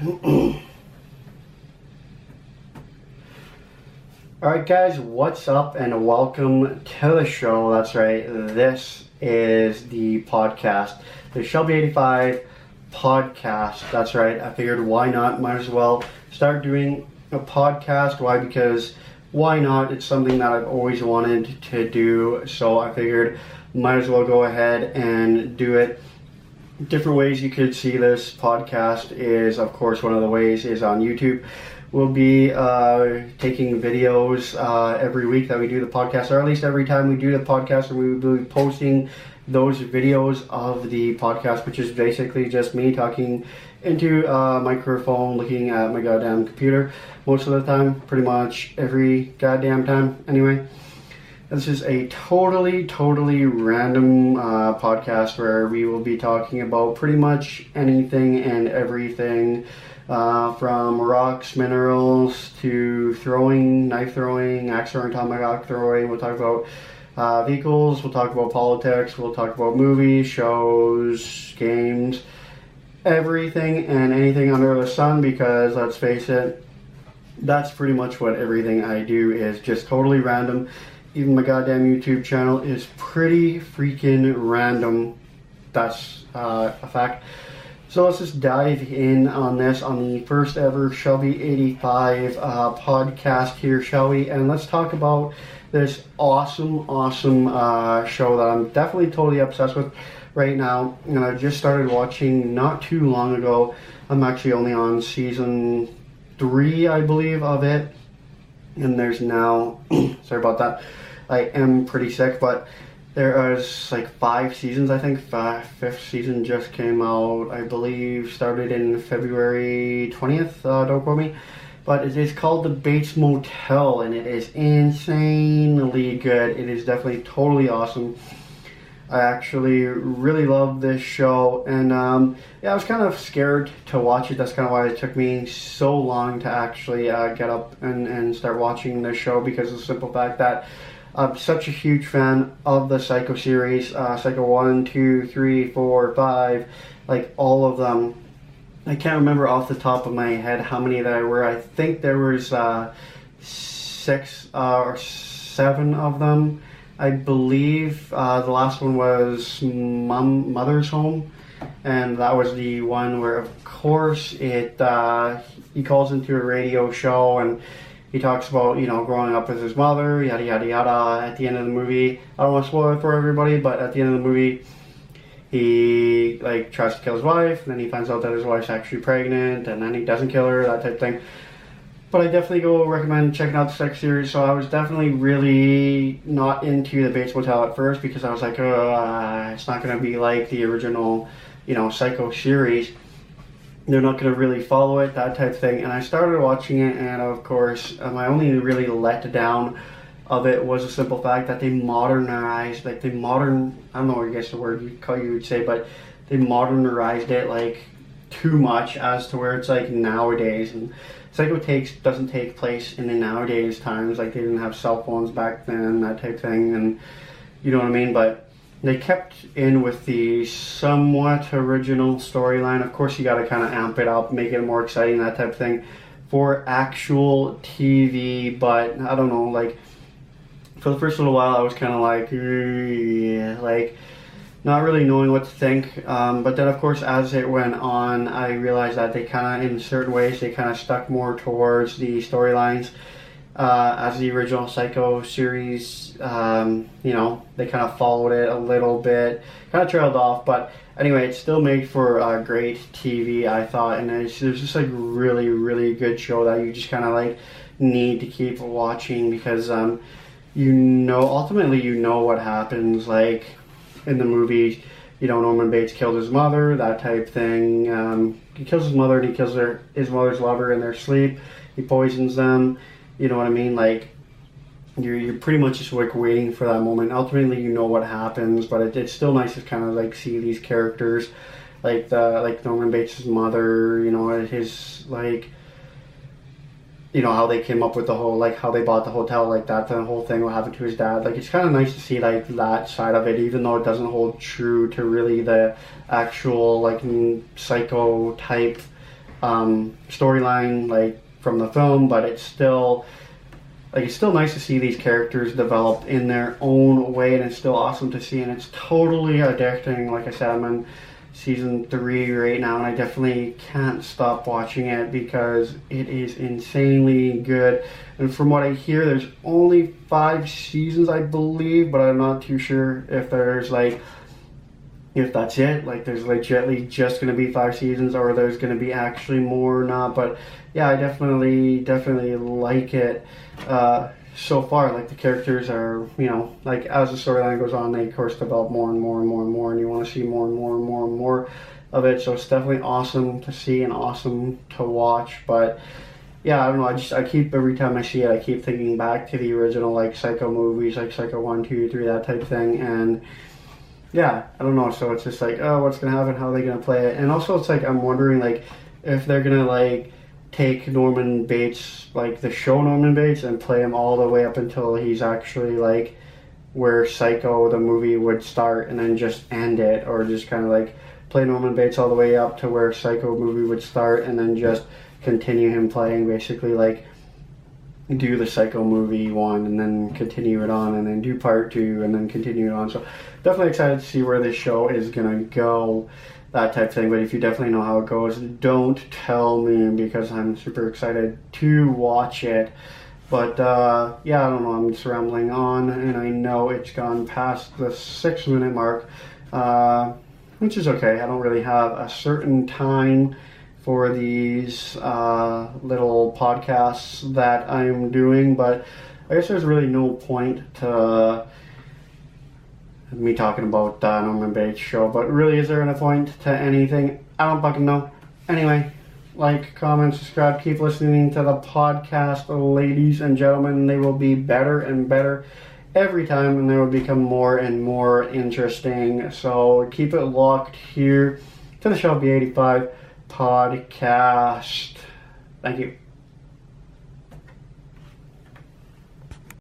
Alright guys, what's up and welcome to the show. That's right, this is the podcast, the Shelby 85 podcast. That's right, I figured why not, might as well start doing a podcast. Why? Because why not? It's something that I've always wanted to do, so I figured might as well go ahead and do it. Different ways you could see this podcast is, of course, one of the ways is on YouTube. We'll be taking videos every week that we do the podcast, or at least every time we do the podcast, and we will be posting those videos of the podcast, which is basically just me talking into a microphone, looking at my goddamn computer most of the time, pretty much every goddamn time. Anyway, this is a totally random podcast where we will be talking about pretty much anything and everything. From rocks, minerals, to throwing, knife throwing, axe throwing, tomahawk throwing. We'll talk about vehicles, we'll talk about politics, we'll talk about movies, shows, games, everything and anything under the sun, because let's face it, that's pretty much what everything I do is, just totally random. Even my goddamn YouTube channel is pretty freaking random. That's a fact. So let's just dive in on this, on the first ever Shelby 85 podcast here, shall we? And let's talk about this awesome show that I'm definitely totally obsessed with right now. And I just started watching not too long ago. I'm actually only on season 3, I believe, of it. And there's now, sorry about that, I am pretty sick, but there is like 5 seasons, I think. 5th season just came out, I believe, started in February 20th, don't quote me. But it is called The Bates Motel, and it is insanely good. It is definitely totally awesome. I actually really love this show, and yeah, I was kind of scared to watch it. That's kind of why it took me so long to actually get up and start watching this show, because of the simple fact that I'm such a huge fan of the Psycho series, Psycho 1, 2, 3, 4, 5, like all of them. I can't remember off the top of my head how many there were. I think there was 6 or 7 of them. I believe the last one was Mother's Home, and that was the one where, of course, he calls into a radio show and he talks about, you know, growing up with his mother, yada yada yada. At the end of the movie, I don't want to spoil it for everybody, but at the end of the movie, he like tries to kill his wife, and then he finds out that his wife's actually pregnant, and then he doesn't kill her, that type of thing. But I definitely recommend checking out the Psycho series. So I was definitely really not into the Bates Motel at first, because I was like, it's not going to be like the original, you know, Psycho series. They're not going to really follow it, that type of thing. And I started watching it, and of course, my only really letdown of it was the simple fact that they modernized, like I don't know, I guess the word you would say, but they modernized it like too much, as to where it's like nowadays. And Psycho doesn't take place in the nowadays times, like they didn't have cell phones back then, that type of thing, and you know what I mean. But they kept in with the somewhat original storyline. Of course, you got to kind of amp it up, make it more exciting, that type of thing, for actual TV. But I don't know, like for the first little while, I was kind of like, like not really knowing what to think. But then, of course, as it went on, I realized that they kind of, in certain ways, they kind of stuck more towards the storylines as the original Psycho series. You know, they kind of followed it a little bit, kind of trailed off, but anyway, it still made for great TV, I thought. And it was just like really good show that you just kind of like need to keep watching, because you know, ultimately you know what happens. Like in the movie, you know, Norman Bates killed his mother, that type thing. He kills his mother, and he kills his mother's lover in their sleep. He poisons them. You know what I mean? Like you're pretty much just like waiting for that moment. Ultimately, you know what happens, but it's still nice to kind of like see these characters, like Norman Bates' mother. You know, his like, you know, how they came up with the whole, like how they bought the hotel, like that, the whole thing, what happened to his dad. Like it's kind of nice to see like that side of it, even though it doesn't hold true to really the actual like Psycho type storyline like from the film, but it's still nice to see these characters develop in their own way, and it's still awesome to see, and it's totally addicting. Like I said, I'm in season 3 right now, and I definitely can't stop watching it because it is insanely good. And from what I hear, there's only 5 seasons, I believe, but I'm not too sure if there's if that's it, like there's legitimately just going to be 5 seasons, or there's going to be actually more or not. But yeah, I definitely like it so far. Like the characters are, like as the storyline goes on, they of course develop more and more and more and more, and you want to see more and more and more and more of it. So it's definitely awesome to see and awesome to watch. But yeah, I don't know, I keep, every time I see it, I keep thinking back to the original like Psycho movies, like Psycho 1, 2, 3, that type of thing. And yeah, I don't know, so it's just like, oh, what's gonna happen, how are they gonna play it? And also it's like, I'm wondering like if they're gonna like take Norman Bates, like the show Norman Bates, and play him all the way up until he's actually like where Psycho the movie would start, and then just end it, or just kind of like play Norman Bates all the way up to where Psycho movie would start, and then just continue him playing, basically like do the Psycho movie 1 and then continue it on, and then do part 2 and then continue it on. So definitely excited to see where this show is gonna go, that type of thing. But if you definitely know how it goes, don't tell me, because I'm super excited to watch it. But yeah, I don't know, I'm just rambling on, and I know it's gone past the 6-minute mark, which is okay. I don't really have a certain time for these little podcasts that I'm doing, but I guess there's really no point to me talking about Norman Bates show. But really, is there a point to anything? I don't fucking know. Anyway, like, comment, subscribe, keep listening to the podcast, ladies and gentlemen. They will be better and better every time, and they will become more and more interesting. So keep it locked here to the Shelby 85 podcast. Thank you.